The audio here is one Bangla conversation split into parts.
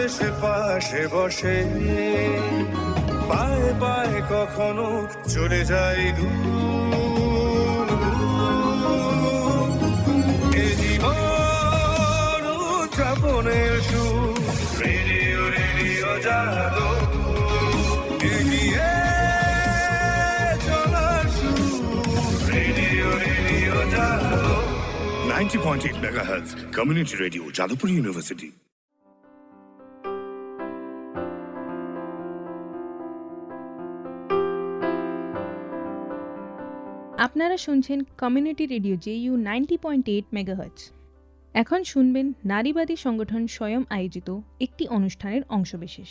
এসে পাশে বসে, পায়ে পায়ে কখনো চলে যায় দূর। এ জীবন উদযাপনের সুর, রেডিও রেডিও জাগো, এগিয়ে চলার সুর, রেডিও রেডিও জাগো। 90.8 MHz Community Radio, Jadavpur University. আপনারা শুনছেন কমিউনিটি রেডিও JU 90.8 মেগাহার্টজ। এখন শুনবেন নারীবাদী সংগঠন স্বয়ং আয়োজিত একটি অনুষ্ঠানের অংশবিশেষ।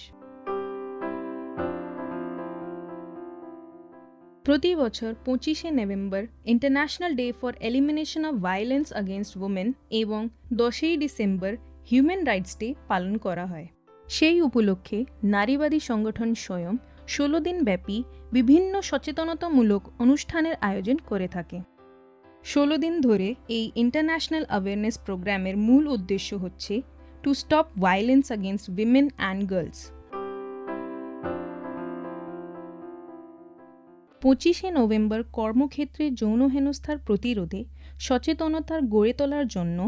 প্রতি বছর 25শে নভেম্বর international day for elimination of violence against women এবং 10ই ডিসেম্বর হিউম্যান রাইটস ডে পালন করা হয়। সেই উপলক্ষে নারীবাদী সংগঠন স্বয়ং 16 দিন ব্যাপী বিভিন্ন সচেতনতামূলক অনুষ্ঠানের আয়োজন করে থাকে। 16 দিন ধরে এই ইন্টারন্যাশনাল অ্যাওয়ারনেস প্রোগ্রামের মূল উদ্দেশ্য হচ্ছে to stop violence against women and girls. 25শে নভেম্বর কর্মক্ষেত্রে যৌন হেনস্থার প্রতিরোধে সচেতনতার গড়ে তোলার জন্য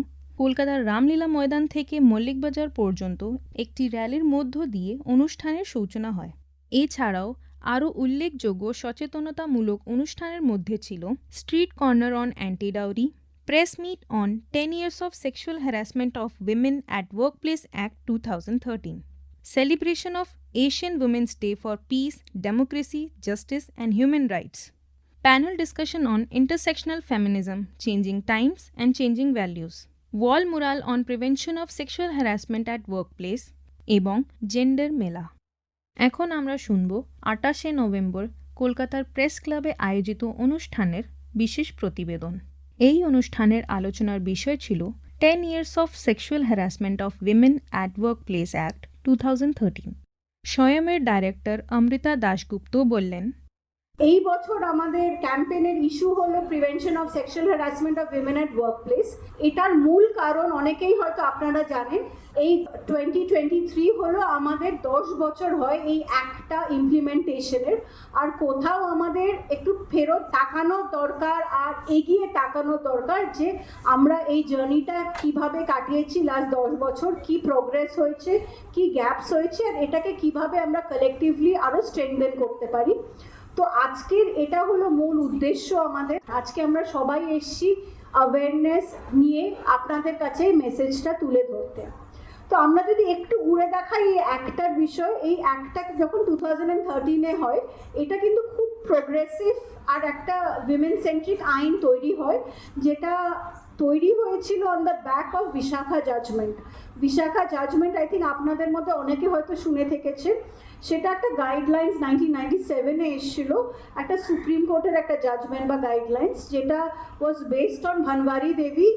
কলকাতার রামলীলা ময়দান থেকে মল্লিকবাজার পর্যন্ত একটি র্যালির মধ্য দিয়ে অনুষ্ঠানের সূচনা হয়। এছাড়াও আরও উল্লেখযোগ্য সচেতনতামূলক অনুষ্ঠানের মধ্যে ছিল street corner on anti dowry, press meet on 10 years of sexual harassment of women at Workplace Act 2013, celebration of Asian Women's Day for Peace, Democracy, Justice and Human Rights, panel discussion on intersectional feminism, changing times and changing values, wall mural on prevention of sexual harassment at workplace এবং জেন্ডার মেলা। এখন আমরা শুনব 28শে নভেম্বর কলকাতার প্রেস ক্লাবে আয়োজিত অনুষ্ঠানের বিশেষ প্রতিবেদন। এই অনুষ্ঠানের আলোচনার বিষয় ছিল 10 years of sexual harassment of women at Workplace Act 2013। স্বয়মের ডাইরেক্টর অমৃতা দাশগুপ্ত বললেন, এই বছর আমাদের ক্যাম্পেইনের ইস্যু হলো prevention of sexual harassment of women at workplace. এটার মূল কারণ অনেকেই হয়তো আপনারা জানেন, এই 2023 হলো আমাদের 10 বছর হয় এই অ্যাক্টটা ইমপ্লিমেন্টেশনের। আর কোথাও আমাদের একটু ফেরত তাকানো দরকার আর এগিয়ে তাকানো দরকার যে আমরা এই জার্নিটা কিভাবে কাটিয়েছি লাস্ট 10 বছর, কি প্রোগ্রেস হয়েছে, কি গ্যাপস হয়েছে, আর এটাকে কিভাবে আমরা কালেকটিভলি আরও স্ট্রেংথেন করতে পারি। তো আজকের এটা হলো মূল উদ্দেশ্য আমাদের। আজকে আমরা সবাই এসেছি অ্যাওয়ারনেস নিয়ে আপনাদের কাছে এই মেসেজটা তুলে ধরতে। তো আমরা যদি একটু ঘুরে দেখাই এই অ্যাক্টটার বিষয়, এই অ্যাক্টটা যখন 2013-এ হয়, এটা কিন্তু খুব প্রোগ্রেসিভ আর একটা উইমেন সেন্ট্রিক আইন তৈরি হয়, যেটা তৈরি হয়েছিল on the back of Vishakha judgment. Vishakha judgment I think আপনাদের মধ্যে অনেকে হয়তো শুনে থেকেছে। সেটা একটা গাইডলাইন্স 1997-এ এসেছিল, একটা সুপ্রিম কোর্টের একটা জাজমেন্ট বা গাইডলাইন্স, যেটা ওয়াজ বেসড অন ভানওয়ারি দেবী,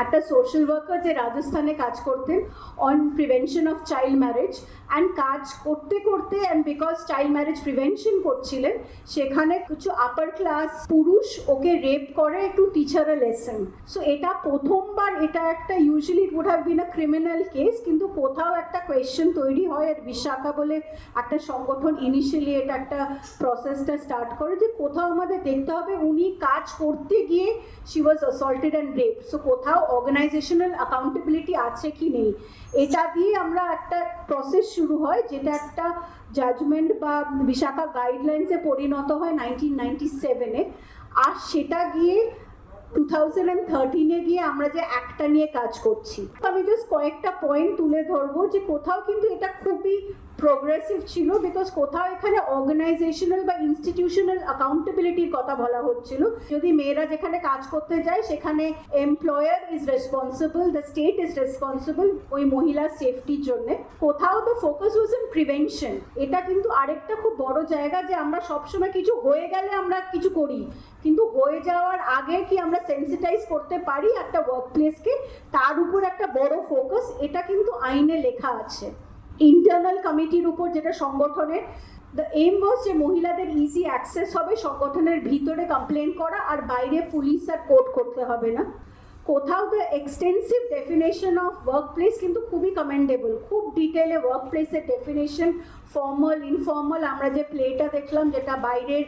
একটা সোশ্যাল ওয়ার্কার যে রাজস্থানে কাজ করতেন on prevention of child marriage. And কাজ করতে করতে and because child marriage prevention করছিলেন, সেখানে কিছু আপার ক্লাস পুরুষ ওকে রেপ করে to teach her a lesson. So এটা প্রথমবার, এটা একটা usually it would have been a criminal case, কিন্তু কোথাও একটা কোয়েশ্চেন তৈরি হয়। আর বিশাখা বলে একটা সংগঠন ইনিশিয়ালি এটা একটা প্রসেসটা স্টার্ট করে যে কোথাও আমাদের দেখতে হবে উনি কাজ করতে গিয়ে she was assaulted and rape. So কোথাও অর্গানাইজেশনাল অ্যাকাউন্টেবিলিটি আছে কি নেই, এটা দিয়ে আমরা একটা প্রসেস শুরু হয়, যেটা একটা জাজমেন্ট বা বিশাখা গাইডলাইন্সে পরিণত হয় 1997-এ। আর সেটা গিয়ে 2013-এ গিয়ে আমরা যে অ্যাক্টটা নিয়ে কাজ করছি, আমি জাস্ট কয়েকটা পয়েন্ট তুলে ধরবো যে কোথাও কিন্তু এটা খুবই প্রোগ্রেসিভ ছিল, বিকজ কোথাও এখানে অর্গানাইজেশনাল বা ইনস্টিটিউশনাল অ্যাকাউন্টেবিলিটির কথা বলা হচ্ছিল। যদি মেয়েরা যেখানে কাজ করতে যায় সেখানে employer is responsible, the state is responsible ওই মহিলার সেফটির জন্য। কোথাও the focus was in prevention. এটা কিন্তু আরেকটা খুব বড় জায়গা যে আমরা সবসময় কিছু হয়ে গেলে আমরা কিছু করি, কিন্তু হয়ে যাওয়ার আগে কি আমরা সেন্সিটাইজ করতে পারি একটা ওয়ার্কপ্লেসকে, তার উপর একটা বড় ফোকাস। এটা কিন্তু আইনে লেখা আছে। ইন্টারনাল কমিটির উপর যেটা সংগঠনের, দ্য এম ওয়াজ যে মহিলাদের ইজি অ্যাক্সেস হবে সংগঠনের ভিতরে কমপ্লেন করা, আর বাইরে পুলিশ আর কোর্ট করতে হবে না। কোথাও the extensive definition of work place কিন্তু খুবই কমেন্ডেবল, খুব ডিটেলে ওয়ার্ক প্লেসের ডেফিনেশন, ফর্মাল ইনফর্মাল। আমরা যে প্লেটা দেখলাম যেটা বাইরের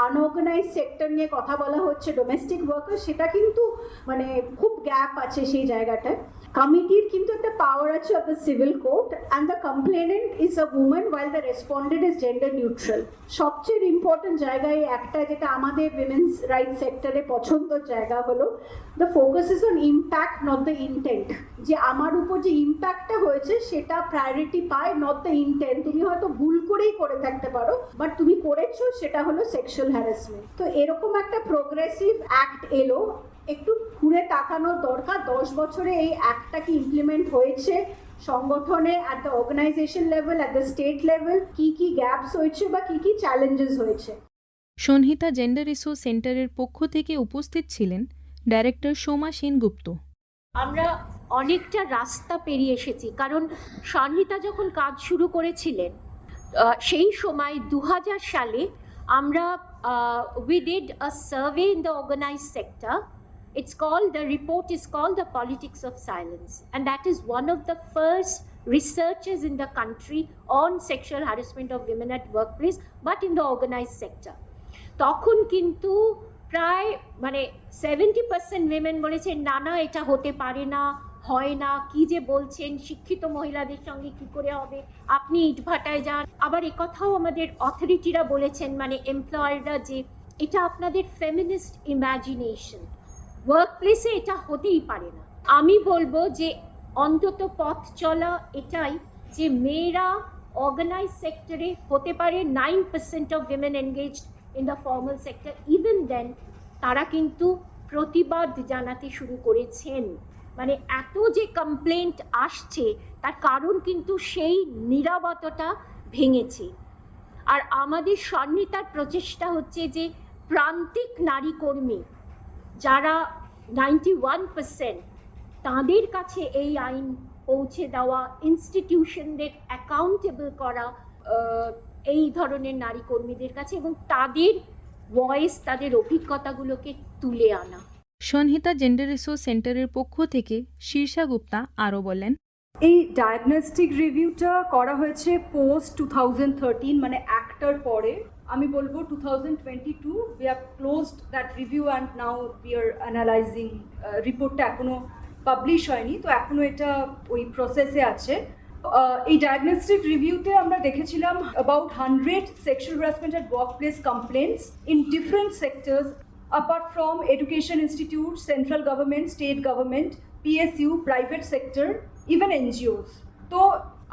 আনঅর্গানাইজ সেক্টর নিয়ে কথা বলা হচ্ছে, ডোমেস্টিক ওয়ার্কার, সেটা কিন্তু মানে খুব গ্যাপ আছে সেই জায়গাটায়। কমিটির কিন্তু একটা পাওয়ার আছে of the civil code, and the complainant is a women while the respondent is gender neutral. সবচেয়ে ইম্পর্টেন্ট জায়গায় একটা যেটা আমাদের উইমেন্স রাইটস সেক্টরে পছন্দের জায়গা হলো the focus is on impact not the intent, যে আমার উপর যে ইম্প্যাক্টটা হয়েছে সেটা প্রায়োরিটি পায়, নট দ্য ইন্টেন্ট। তুমি হয়তো ভুল করেই করে থাকতে পারো, বাট তুমি করেছো সেটা হলো সেক্সুয়াল হ্যারাসমেন্ট। তো এরকম একটা প্রোগ্রেসিভ অ্যাক্ট এলো, একটু ঘুরে তাকানোর দরকার 10 বছরে এই অ্যাক্টটা কি ইমপ্লিমেন্ট হয়েছে সংগঠনে, at the organisation level, at the state level, কি গ্যাপস হয়েছে বা কি চ্যালেঞ্জেস হয়েছে। সন্হিতা জেন্ডার রিসোর্স সেন্টারের পক্ষ থেকে উপস্থিত ছিলেন ডাইরেক্টর সোমা সেনগুপ্ত। আমরা অনেকটা রাস্তা পেরিয়ে এসেছি, কারণ সন্হিতা যখন কাজ শুরু করেছিলেন সেই সময় 2000 সালে আমরা we did a survey in the organized sector. The report is called The Politics of Silence, and that is one of the first researches in the country on sexual harassment of women at workplace, but in the organized sector. তখন কিন্তু প্রায় 70% women বলেছেন না এটা হতে পারে না, হয় না, কি যে বলছেন, শিক্ষিত মহিলাদের সঙ্গে কি করে হবে, আপনি ইটভাটায় যান। আবার একথাও আমাদের অথরিটিরা বলেছেন, এমপ্লয়াররা, যে এটা আপনাদের ফেমিনিস্ট ইমাজিনেশন, ওয়ার্ক প্লেসে এটা হতেই পারে না। আমি বলবো যে অন্তত পথ চলা এটাই, যে মেয়েরা অর্গানাইজ সেক্টরে হতে পারে 9% of women engaged in the formal sector. Even then তারা কিন্তু প্রতিবাদ জানাতে শুরু করেছেন। এত যে কমপ্লেন্ট আসছে তার কারণ কিন্তু সেই নীরবতাটা ভেঙেছে। আর আমাদের সন্হিতার প্রচেষ্টা হচ্ছে যে প্রান্তিক নারী কর্মী যারা 91%, তাদের কাছে এই আইন পৌঁছে দেওয়া, ইনস্টিটিউশনদের অ্যাকাউন্টেবল করা এই ধরনের নারী কর্মীদের কাছে, এবং তাদের ভয়েস, তাদের অভিজ্ঞতাগুলোকে তুলে আনা। সন্হিতা জেন্ডার রিসোর্স সেন্টারের পক্ষ থেকে শীর্ষা গুপ্তা আরও বলেন, এই ডায়াগনস্টিক রিভিউটা করা হয়েছে পোস্ট 2013, অ্যাক্টার পরে। আমি বলবো 2022 we have closed that review and now we are analyzing, রিপোর্টটা এখনো পাবলিশ হয়নি, তো এখনো এটা ওই প্রসেসে আছে। এই ডায়াগনস্টিক রিভিউতে আমরা দেখেছিলাম about 100 sexual harassment at workplace complaints in different sectors, apart from education institutes, central government, state government, PSU, private sector, even NGOs. তো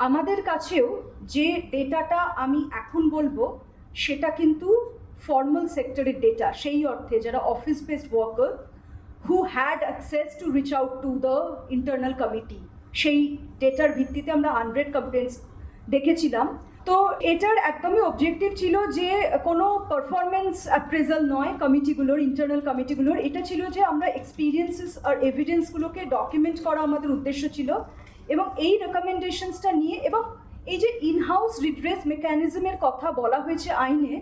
আমাদের কাছেও যে ডেটাটা আমি এখন বলবো সেটা কিন্তু ফর্মাল সেক্টরের ডেটা, সেই অর্থে যারা office based worker who had access to reach out to the internal committee, সেই ডেটার ভিত্তিতে আমরা 100 কমপ্লেন্টস দেখেছিলাম। তো এটার একদমই অবজেক্টিভ ছিল যে কোনো পারফরমেন্স অ্যাপ্রেজাল নয় কমিটিগুলোর, ইন্টারনাল কমিটিগুলোর। এটা ছিল যে আমরা এক্সপিরিয়েন্সেস আর এভিডেন্সগুলোকে ডকুমেন্ট করা আমাদের উদ্দেশ্য ছিল, এবং এই রেকমেন্ডেশনসটা নিয়ে, এবং এই যে ইনহাউস রিড্রেস মেকানিজমের কথা বলা হয়েছে আইনে,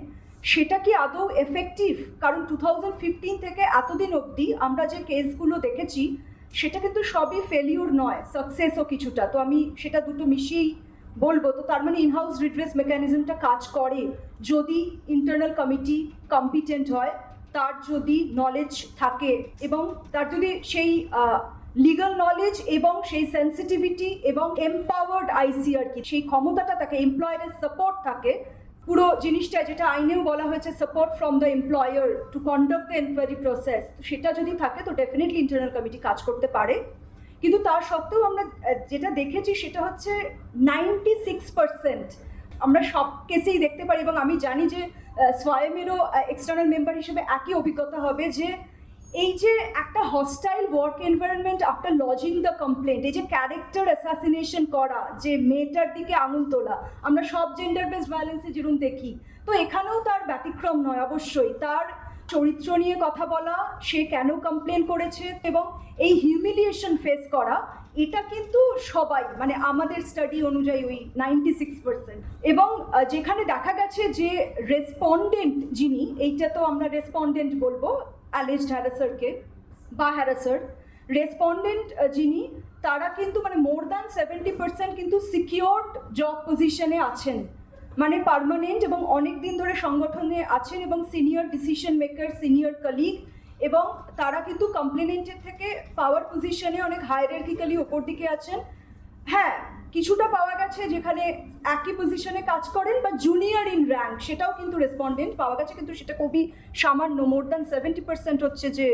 সেটা কি আদৌ এফেক্টিভ? কারণ 2015 থেকে এতদিন অবধি আমরা যে কেসগুলো দেখেছি সেটা কিন্তু সবই ফেলিউর নয়, সাকসেসও কিছুটা। তো আমি সেটা দুটো মিশিয়েই বলবো। তো তার ইনহাউস রিড্রেস মেকানিজমটা কাজ করে যদি ইন্টারনাল কমিটি কম্পিটেন্ট হয়, তার যদি নলেজ থাকে, এবং তার যদি সেই লিগাল নলেজ এবং সেই সেন্সিটিভিটি এবং এম্পাওয়ার্ড আইসিআর কি সেই ক্ষমতাটা থাকে, এমপ্লয়ারের সাপোর্ট থাকে, পুরো জিনিসটা যেটা আইনেও বলা হয়েছে support from the employer to conduct the enquiry process, সেটা যদি থাকে তো ডেফিনেটলি ইন্টারনাল কমিটি কাজ করতে পারে। কিন্তু তার সত্ত্বেও আমরা যেটা দেখেছি সেটা হচ্ছে 96% আমরা সব কেসেই দেখতে পারি, এবং আমি জানি যে সোয়াইমেরও এক্সটার্নাল মেম্বার হিসেবে একই অভিজ্ঞতা হবে, যে এই যে একটা hostile work environment after lodging the complaint, এই যে ক্যারেক্টার অ্যাসাসিনেশন করা, যে মেয়েটার দিকে আঙুল তোলা, আমরা সব জেন্ডার বেসড ভায়োলেন্সে যেরকম দেখি, তো এখানেও তার ব্যতিক্রম নয়। অবশ্যই তার চরিত্র নিয়ে কথা বলা, সে কেন কমপ্লেন করেছে, এবং এই হিউমিলিয়েশন ফেস করা, এটা কিন্তু সবাই আমাদের স্টাডি অনুযায়ী ওই 96%। এবং যেখানে দেখা গেছে যে রেসপন্ডেন্ট যিনি, এইটা তো আমরা রেসপন্ডেন্ট বলবো অ্যালেজড হ্যারাসারকে বা হ্যারাসার, রেসপন্ডেন্ট যিনি তারা কিন্তু মানে মোর দ্যান 70% কিন্তু সিকিউরড জব পজিশনে আছেন, মানে পার্মানেন্ট এবং অনেক দিন ধরে সংগঠনে আছেন এবং senior decision maker, senior colleague, এবং তারা কিন্তু কমপ্লেনেন্টের থেকে পাওয়ার পজিশনে অনেক হায়ারার্কিক্যালি ওপর দিকে আছেন। হ্যাঁ, কিছুটা পাওয়া গেছে যেখানে একই পজিশনে কাজ করেন বা জুনিয়র ইন র্যাঙ্ক, সেটাও কিন্তু রেসপন্ডেন্ট পাওয়া গেছে, কিন্তু সেটা খুবই সামান্য। মোর দ্যান 70% হচ্ছে যে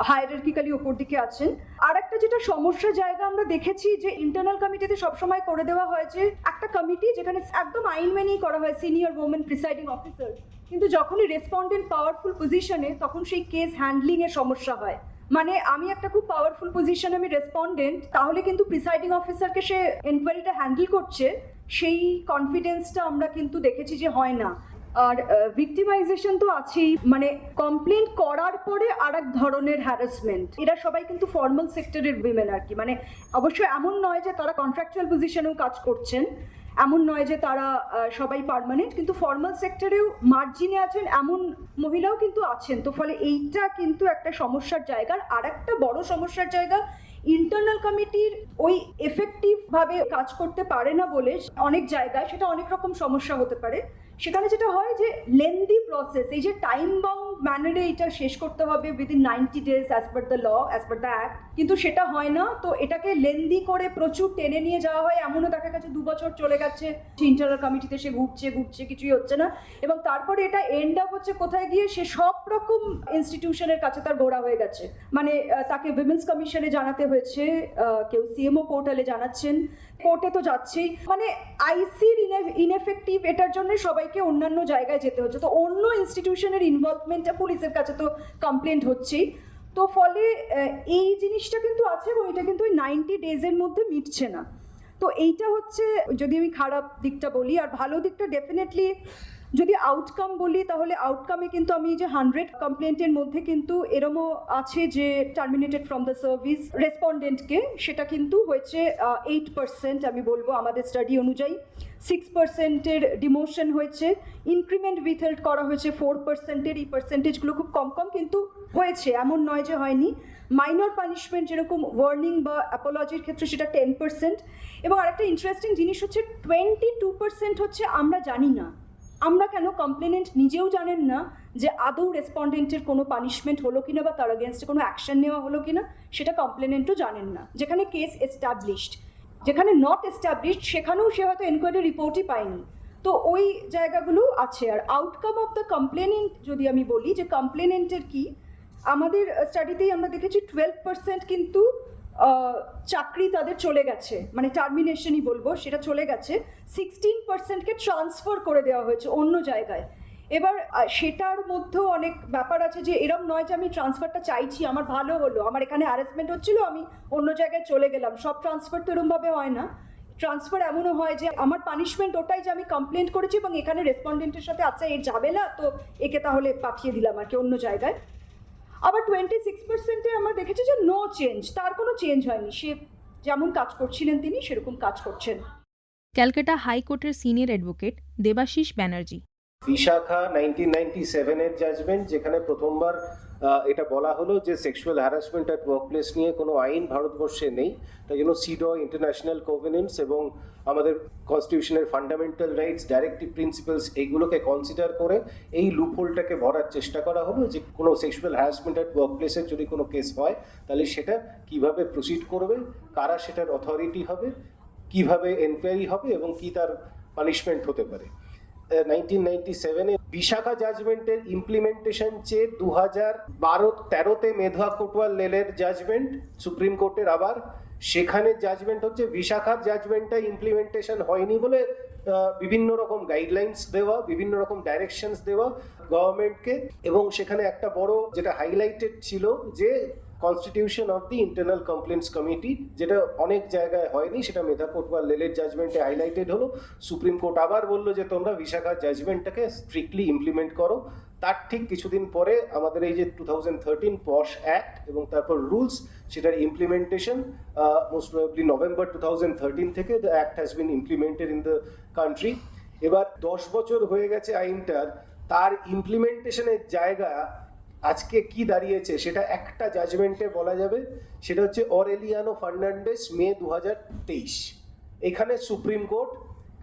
হায়ারার্কিক্যালি ওপর দিকে আছেন। আর একটা যেটা সমস্যার জায়গা আমরা দেখেছি যে ইন্টারনাল কমিটিতে সবসময় করে দেওয়া হয় যে একটা কমিটি যেখানে একদম আইন মেনেই করা হয়, সিনিয়র ওমেন প্রিসাইডিং অফিসার, কিন্তু যখনই রেসপন্ডেন্ট পাওয়ারফুল পজিশনে তখন সেই কেস হ্যান্ডলিংয়ের সমস্যা হয়। মানে আমি একটা খুব পাওয়ারফুল পজিশনে আমি রেসপন্ডেন্ট, তাহলে কিন্তু প্রিসাইডিং অফিসারকে সে এনকোয়ারিটা হ্যান্ডেল করছে, সেই কনফিডেন্সটা আমরা কিন্তু দেখেছি যে হয় না। আর ভিক্টিমাইজেশন তো আছেই, মানে কমপ্লেন করার পরে আর এক ধরনের হ্যারাসমেন্ট। এরা সবাই কিন্তু ফর্মাল সেক্টরের উইমেন আর কি, মানে অবশ্যই এমন নয় যে তারা কন্ট্রাকচুয়াল পজিশনেও কাজ করছেন, এমন নয় যে তারা সবাই পার্মানেন্ট, কিন্তু ফর্মাল সেক্টরেও মার্জিনে আছেন এমন মহিলাও কিন্তু আছেন। তো ফলে এইটা কিন্তু একটা সমস্যার জায়গা। আর একটা বড় সমস্যার জায়গা, ইন্টারনাল কমিটির ওই এফেক্টিভভাবে কাজ করতে পারে না বলে অনেক জায়গায় সেটা অনেক রকম সমস্যা হতে পারে। সেখানে যেটা হয় যে লেন্দি প্রসেস, এই যে টাইম বাউন্ড ম্যানারে এটা শেষ করতে হবে within 90 days as per the law, as per the act, কিন্তু সেটা হয় না। তো এটাকে লেন্দি করে প্রচুর টেনে নিয়ে যাওয়া হয়, এমনও দেখা গেছে 2 বছর চলে গেছে ইন্টারনাল কমিটিতে সে ঘুরছে কিছুই হচ্ছে না, এবং তারপরে এটা এন্ড আপ হচ্ছে কোথায় গিয়ে, সে সব রকম ইনস্টিটিউশনের কাছে তার ঘোরা হয়ে গেছে। মানে তাকে উইমেন্স কমিশনে জানাতে হয়েছে, কেউ সিএমও পোর্টালে জানাচ্ছেন, কোর্টে তো যাচ্ছেই, মানে আইসির ইনএফেক্টিভ, এটার জন্য সবাইকে অন্যান্য জায়গায় যেতে হচ্ছে। তো অন্য ইনস্টিটিউশনের ইনভলভমেন্টটা, পুলিশের কাছে তো কমপ্লেন্ট হচ্ছেই। তো ফলে এই জিনিসটা কিন্তু আছে এবং এটা কিন্তু ওই 90 days মধ্যে মিটছে না। তো এইটা হচ্ছে যদি আমি খারাপ দিকটা বলি। আর ভালো দিকটা ডেফিনেটলি যদি আউটকাম বলি, তাহলে আউটকামে কিন্তু আমি যে 100 কমপ্লেন্টের মধ্যে কিন্তু এরমও আছে যে টার্মিনেটেড ফ্রম দ্য সার্ভিস রেসপন্ডেন্টকে, সেটা কিন্তু হয়েছে 8% আমি বলবো আমাদের স্টাডি অনুযায়ী। 6%-এর ডিমোশন হয়েছে, ইনক্রিমেন্ট উইথহেল্ড করা হয়েছে 4%-এর। এই পার্সেন্টেজগুলো খুব কম কিন্তু হয়েছে, এমন নয় যে হয়নি। মাইনর পানিশমেন্ট যেরকম ওয়ার্নিং বা অ্যাপোলজির ক্ষেত্রে সেটা 10%। এবং আরেকটা ইন্টারেস্টিং জিনিস হচ্ছে 22% হচ্ছে আমরা জানি না। আমরা কেন, কমপ্লেনেন্ট নিজেও জানেন না যে আদৌ রেসপন্ডেন্টের কোনো পানিশমেন্ট হলো কিনা বা তার এগেনস্টে কোনো অ্যাকশন নেওয়া হলো কিনা, সেটা কমপ্লেনেন্টও জানেন না। যেখানে কেস এস্টাবলিশড, যেখানে নট এস্টাবলিশড সেখানেও সে হয়তো এনকোয়ারি রিপোর্টই পায়নি। তো ওই জায়গাগুলো আছে। আর আউটকাম অফ দ্য কমপ্লেনেন্ট যদি আমি বলি যে কমপ্লেনেন্টের কি, আমাদের স্টাডিতেই আমরা দেখেছি 12% কিন্তু চাকরি তাদের চলে গেছে, মানে টার্মিনেশনই বলবো, সেটা চলে গেছে। 16%-কে ট্রান্সফার করে দেওয়া হয়েছে অন্য জায়গায়। এবার সেটার মধ্যেও অনেক ব্যাপার আছে যে এরম নয় যে আমি ট্রান্সফারটা চাইছি, আমার ভালো হলো, আমার এখানে হ্যারাসমেন্ট হচ্ছিল, আমি অন্য জায়গায় চলে গেলাম। সব ট্রান্সফার তো এরমভাবে হয় না। ট্রান্সফার এমনও হয় যে আমার পানিশমেন্ট ওটাই যে আমি কমপ্লেন্ট করেছি এবং এখানে রেসপন্ডেন্টের সাথে আচ্ছা এর ঝামেলা, তো একে তাহলে পাঠিয়ে দিলাম আর কি অন্য জায়গায়। আবার 26%-এ আমরা দেখেছি যে নো চেঞ্জ, তার কোনো চেঞ্জ হয়নি, সে যেমন কাজ করছিলেন তিনি সেরকম কাজ করছেন। ক্যালকাটা হাইকোর্টের সিনিয়র অ্যাডভোকেট দেবাশিস ব্যানার্জি। বিশাখা 1997-এর জাজমেন্ট, যেখানে প্রথমবার এটা বলা হলো যে সেক্সুয়াল হ্যারাসমেন্ট অ্যাট ওয়ার্কপ্লেস নিয়ে কোনো আইন ভারতবর্ষে নেই, তাই জন্য সিডও, ইন্টারন্যাশনাল কোভেনেন্টস এবং আমাদের কনস্টিটিউশনের ফান্ডামেন্টাল রাইটস, ডাইরেক্টিভ প্রিন্সিপালস, এইগুলোকে কনসিডার করে এই লুপহোলটাকে ভরার চেষ্টা করা হলো যে কোনো সেক্সুয়াল হ্যারাসমেন্ট অ্যাট ওয়ার্কপ্লেসের যদি কোনো কেস হয় তাহলে সেটা কিভাবে প্রসিড করবে, কারা সেটার অথরিটি হবে, কিভাবে এনকোয়ারি হবে এবং কি তার পানিশমেন্ট হতে পারে। 1997-এ বিশাখা জাজমেন্টের ইমপ্লিমেন্টেশন চেয়ে 2012-13-তে মেধা কোটওয়াল লেলের জাজমেন্ট সুপ্রিম কোর্টের, আবার সেখানে জাজমেন্ট হচ্ছে বিশাখার জাজমেন্টটা ইমপ্লিমেন্টেশন হয়নি বলে বিভিন্ন রকম গাইডলাইন্স দেওয়া, বিভিন্ন রকম ডাইরেকশনস দেওয়া গভর্নমেন্টকে। এবং সেখানে একটা বড় যেটা হাইলাইটেড ছিল যে constitution of the internal complaints committee, যেটা অনেক জায়গায় হয়নি, সেটা মেধা কোটওয়াল লেলের জাজমেন্টে হাইলাইটেড হলো। সুপ্রিম কোর্ট আবার বললো যে তোমরা বিশাখার জাজমেন্টটাকে স্ট্রিক্টলি ইমপ্লিমেন্ট করো। তার ঠিক কিছুদিন পরে আমাদের এই যে 2013 পশ অ্যাক্ট এবং তারপর রুলস, সেটার ইমপ্লিমেন্টেশন মোস্ট প্রবাবলি নভেম্বর 2013 থেকে the act has been implemented in the country. এবার 10 বছর হয়ে গেছে আইনটার, তার ইমপ্লিমেন্টেশনের জায়গা আজকে কি দাঁড়িয়েছে সেটা একটা জাজমেন্টে বলা যাবে, সেটা হচ্ছে অরেলিয়ানো ফার্নান্ডেস, মে 2023। এখানে সুপ্রিম কোর্ট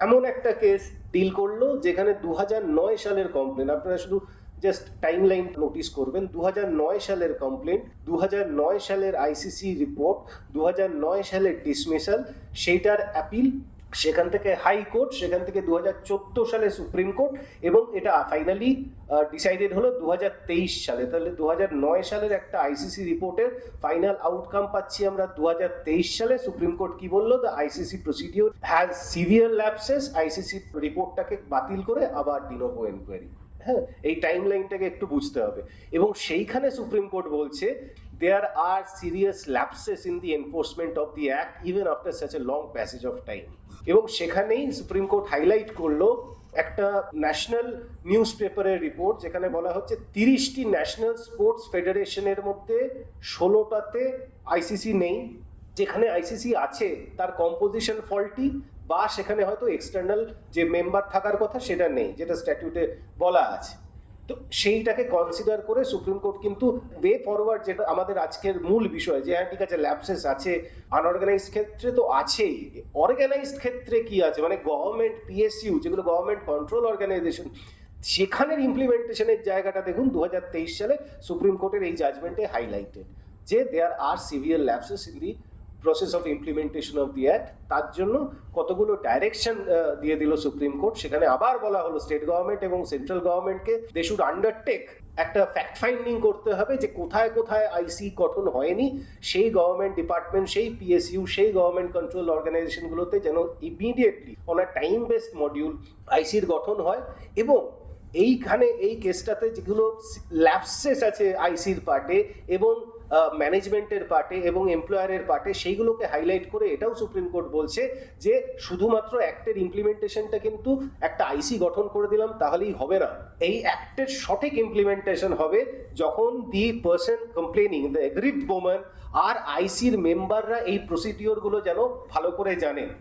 এমন একটা কেস ডিল করলো যেখানে 2009 সালের কমপ্লেন, আপনারা শুধু জাস্ট টাইম লাইন নোটিস করবেন, 2009 সালের কমপ্লেন, 2009 সালের আইসিসি রিপোর্ট, 2009 সালের ডিসমিসাল, সেইটার অ্যাপিল, সেখান থেকে হাইকোর্ট, সেখান থেকে 2014 সালে সুপ্রিম কোর্ট, এবং এটা ফাইনালি ডিসাইডেড হলো 2023 সালে। তাহলে 2009 সালের একটা আইসিসি রিপোর্টের ফাইনাল আউটকাম পাচ্ছি আমরা 2023 সালে। সুপ্রিম কোর্ট কি বললো? The ICC procedure has severe lapses, ICC রিপোর্টটাকে বাতিল করে আবার ডিনোভো এনকোয়ারি। হ্যাঁ, এই টাইম লাইনটাকে একটু বুঝতে হবে। এবং সেইখানে সুপ্রিম কোর্ট বলছে there are serious lapses in the enforcement of the act even after such a long passage of time। এবং সেখানেই সুপ্রিম কোর্ট হাইলাইট করলো একটা ন্যাশনাল নিউজ পেপারের রিপোর্ট, যেখানে বলা হচ্ছে 30টি ন্যাশনাল স্পোর্টস ফেডারেশনের মধ্যে 16টাতে আইসিসি নেই, যেখানে আইসিসি আছে তার কম্পোজিশন ফল্টি, বা সেখানে হয়তো এক্সটার্নাল যে মেম্বার থাকার কথা সেটা নেই, যেটা স্ট্যাটিউটে বলা আছে। তো সেইটাকে কনসিডার করে সুপ্রিম কোর্ট কিন্তু ওয়ে ফরওয়ার্ড, যেটা আমাদের আজকের মূল বিষয়, যে হ্যাঁ ঠিক আছে ল্যাপসেস আছে, আনঅর্গানাইজড ক্ষেত্রে তো আছেই, অর্গানাইজড ক্ষেত্রে কি আছে, মানে গভর্নমেন্ট পিএসইউ যেগুলো গভর্নমেন্ট কন্ট্রোল অর্গানাইজেশন, সেখানের ইমপ্লিমেন্টেশনের জায়গাটা দেখুন 2023 সালে সুপ্রিম কোর্টের এই জাজমেন্টে হাইলাইটেড যে there are severe lapses in the process of implementation of the act. তার জন্য কতগুলো ডাইরেকশন দিয়ে দিল সুপ্রিম কোর্ট। সেখানে আবার বলা হলো স্টেট গভর্নমেন্ট এবং সেন্ট্রাল গভর্নমেন্টকে দে শুড আন্ডারটেক, একটা ফ্যাক্ট ফাইন্ডিং করতে হবে যে কোথায় কোথায় আইসি গঠন হয়নি, সেই গভর্নমেন্ট ডিপার্টমেন্ট, সেই পিএসইউ, সেই গভর্নমেন্ট কন্ট্রোল অর্গানাইজেশনগুলোতে যেন immediately on a time based module আইসির গঠন হয়। এবং এইখানে এই কেসটাতে যেগুলো ল্যাপসেস আছে আইসির পার্টে এবং ম্যানেজমেন্টের পার্টে এবং এমপ্লয়ারের পার্টে, সেইগুলোকে হাইলাইট করে এটাও সুপ্রিম কোর্ট বলছে যে শুধুমাত্র অ্যাক্টের ইমপ্লিমেন্টেশনটা কিন্তু একটা আইসি গঠন করে দিলাম তাহলেই হবে না। এই অ্যাক্টের সঠিক ইমপ্লিমেন্টেশন হবে যখন the person complaining, the aggrieved woman আর আইসির মেম্বাররা এই প্রসিডিওরগুলো যেন ভালো করে জানেন।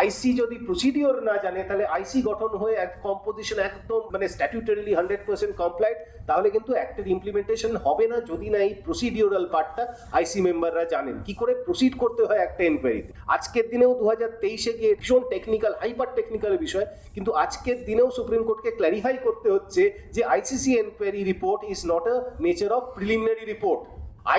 আইসি যদি প্রসিডিওর না জানে, তাহলে আইসি গঠন হয়ে এক কম্পোজিশন একদম মানে স্ট্যাটিউটারিলি 100% কমপ্লাইড, তাহলে কিন্তু অ্যাক্টের ইমপ্লিমেন্টেশন হবে না যদি না এই প্রসিডিওরাল পার্টটা আইসি মেম্বাররা জানেন কি করে প্রসিড করতে হয় একটা এনকোয়ারিতে। আজকের দিনেও 2023-এ গিয়ে ভীষণ টেকনিক্যাল, হাইপার টেকনিক্যাল বিষয়, কিন্তু আজকের দিনেও সুপ্রিম কোর্টকে ক্ল্যারিফাই করতে হচ্ছে যে ICC enquiry report is not a nature of preliminary report.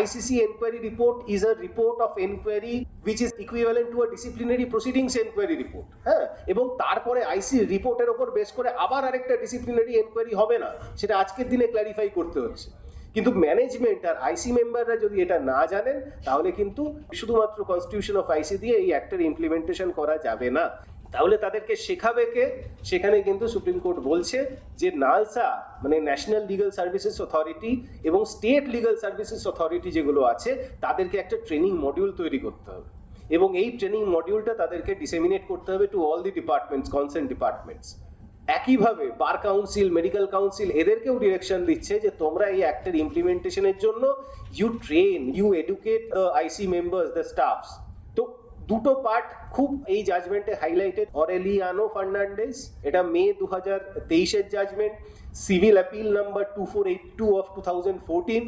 ICC inquiry report is a report of inquiry which is equivalent to a disciplinary proceedings inquiry report। হ্যাঁ, এবং তারপরে আইসি রিপোর্টের ওপর বেস করে আবার আরেকটা ডিসিপ্লিনারি এনকোয়ারি হবে না, সেটা আজকের দিনে ক্ল্যারিফাই করতে হচ্ছে। কিন্তু ম্যানেজমেন্ট আর আইসি মেম্বাররা যদি এটা না জানেন, তাহলে কিন্তু শুধুমাত্র কনস্টিটিউশন অফ আইসি দিয়ে এই অ্যাক্টের ইমপ্লিমেন্টেশন করা যাবে না। তাহলে তাদেরকে শেখাবে কে? সেখানে কিন্তু সুপ্রিম কোর্ট বলছে যে নালসা মানে ন্যাশনাল লিগাল সার্ভিসেস অথরিটি এবং স্টেট লিগাল সার্ভিসেস অথরিটি যেগুলো আছে, তাদেরকে একটা ট্রেনিং মডিউল তৈরি করতে হবে এবং এই ট্রেনিং মডিউলটা তাদেরকে ডিসেমিনেট করতে হবে to all the departments, concern departments. একইভাবে বার কাউন্সিল, মেডিকেল কাউন্সিল এদেরকেও ডিরেকশন দিচ্ছে যে তোমরা এই অ্যাক্টের ইমপ্লিমেন্টেশনের জন্য you train, you educate IC members, the staffs. তো দুটো পার্ট খুব এই জাজমেন্টে হাইলাইটেড। অরেলিয়ানো ফার্নান্ডেস, এটা মে 2023-এর judgement, civil appeal number 2482 of 2014,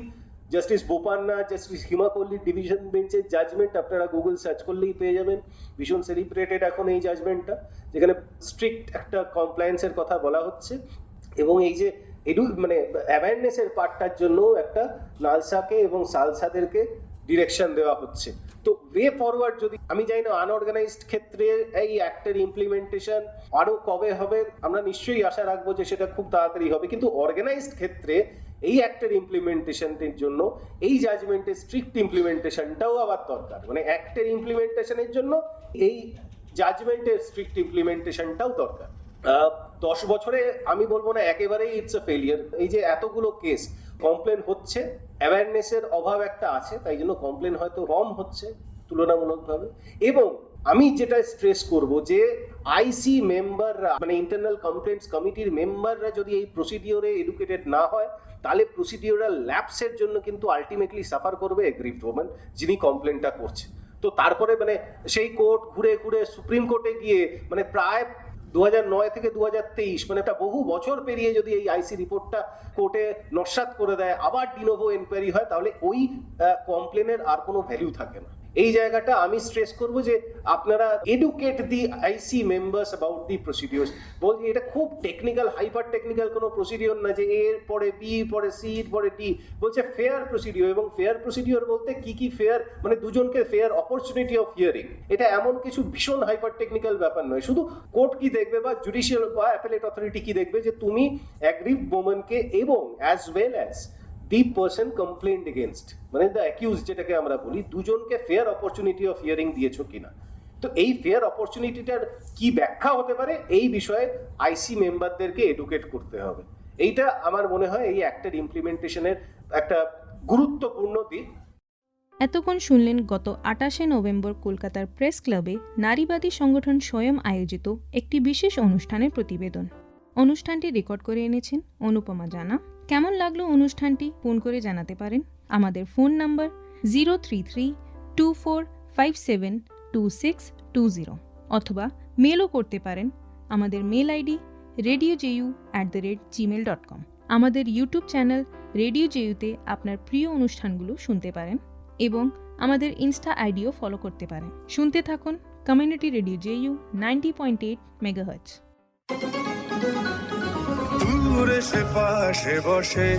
justice Bopanna, justice Hima Kohli division বেঞ্চের জাজমেন্ট। আপনারা গুগল সার্চ করলেই পেয়ে যাবেন। ভীষণ সেলিব্রেটেড এখন এই জাজমেন্টটা, যেখানে স্ট্রিক্ট একটা কমপ্লায়েন্সের কথা বলা হচ্ছে এবং এই যে মানে অ্যাওয়ারনেসের পার্টটার জন্য একটা নালসাকে এবং সালসাদেরকে ডিরেকশন দেওয়া হচ্ছে। তো ওয়ে ফরওয়ার্ড যদি আমি জানি না আনঅর্গানাইজড ক্ষেত্রে এই অ্যাক্টের ইমপ্লিমেন্টেশন আরও কবে হবে, আমরা নিশ্চয়ই আশা রাখবো যে সেটা খুব তাড়াতাড়ি হবে। কিন্তু অর্গানাইজড ক্ষেত্রে এই অ্যাক্টের ইমপ্লিমেন্টেশনের জন্য এই জাজমেন্টের স্ট্রিক্ট ইমপ্লিমেন্টেশনটাও আবার দরকার। মানে অ্যাক্টের ইমপ্লিমেন্টেশনের জন্য এই জাজমেন্টের স্ট্রিক্ট ইমপ্লিমেন্টেশনটাও দরকার। 10 বছরে আমি বলবো না একেবারেই ইটস আ ফেলিয়ার। এই যে এতগুলো কেস কমপ্লেন হচ্ছে, অ্যাওয়ারনেসের অভাব একটা আছে, তাই জন্য কমপ্লেন হয়তো কম হচ্ছে তুলনামূলকভাবে। এবং আমি যেটা স্ট্রেস করব যে আইসি মেম্বাররা মানে ইন্টারনাল কমপ্লেন্টস কমিটির মেম্বাররা যদি এই প্রসিডিওরে এডুকেটেড না হয়, তাহলে প্রসিডিওরাল ল্যাপসের জন্য কিন্তু আলটিমেটলি সাফার করবে এগ্রিভড ওম্যান যিনি কমপ্লেনটা করছে। তো তারপরে মানে সেই কোর্ট ঘুরে ঘুরে সুপ্রিম কোর্টে গিয়ে মানে প্রায় 2009 থেকে 2023 মানে একটা বহু বছর পেরিয়ে যদি এই আইসি রিপোর্টটা কোর্টে নস্যাৎ করে দেয়, আবার ডিনোভো এনকোয়ারি হয়, তাহলে ওই কমপ্লেনের আর কোনো ভ্যালু থাকে না। এই জায়গাটা আমি স্ট্রেস করব যে আপনারা educate the IC members about the procedures. বলছি এটা খুব টেকনিক্যাল, হাইপার টেকনিক্যাল কোনো প্রসিডিওর না যে এর পরে বি পরে সি পরে ডি, বলছে ফেয়ার প্রসিডিওর। এবং ফেয়ার প্রসিডিওর বলতে কি কি ফেয়ার, মানে দুজনকে ফেয়ার অপরচুনিটি অফ হিয়ারিং। এটা এমন কিছু ভীষণ হাইপার টেকনিক্যাল ব্যাপার নয়। শুধু কোর্ট কি দেখবে বা জুডিশিয়াল বা অ্যাপেলেট অথরিটি কি দেখবে যে তুমি অ্যাগ্রিভড ওম্যানকে এবং as well as the person complained against, মানে the accused যেটাকে আমরা বলি, দুজনকে ফেয়ার অপরচুনিটি অফ হিয়ারিং দিয়েছো কিনা। তো এই ফেয়ার অপরচুনিটিটার কি ব্যাখ্যা হতে পারে এই বিষয়ে আইসি মেম্বারদেরকে এডুকেট করতে হবে। এইটা আমার মনে হয় এই অ্যাক্টের ইমপ্লিমেন্টেশনের একটা গুরুত্বপূর্ণ দিক। এতক্ষণ শুনলেন গত 28শে নভেম্বর কলকাতার প্রেস ক্লাবে নারীবাদী সংগঠন স্বয়ং আয়োজিত একটি বিশেষ অনুষ্ঠানের প্রতিবেদন। অনুষ্ঠানটি রেকর্ড করে এনেছেন অনুপমা জানা। কেমন লাগলো অনুষ্ঠানটি ফোন করে জানাতে পারেন। আমাদের ফোন নাম্বার 03324572620 অথবা মেলও করতে পারেন। আমাদের মেল আইডি radioju@gmail.com। আমাদের ইউটিউব চ্যানেল রেডিও জেইউতে আপনার প্রিয় অনুষ্ঠানগুলো শুনতে পারেন এবং আমাদের ইনস্টা আইডিও ফলো করতে পারেন। শুনতে থাকুন কমিউনিটি রেডিও জেইউ 90.8 মেগাহার্টজ। দূরে সে পাশে বসে,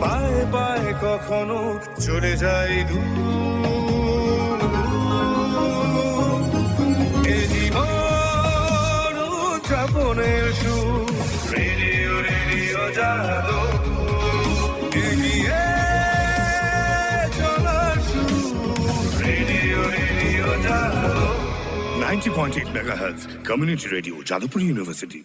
পায়ে পায়ে কখনো চলে যায় দূর। এ জীবন উদযাপনের সুর, রেডিও রেডিও জাদু, এগিয়ে চলার সুর, রেডিও রেডিও জাদু। 90.8 megahertz, Community Radio, Jadavpur University.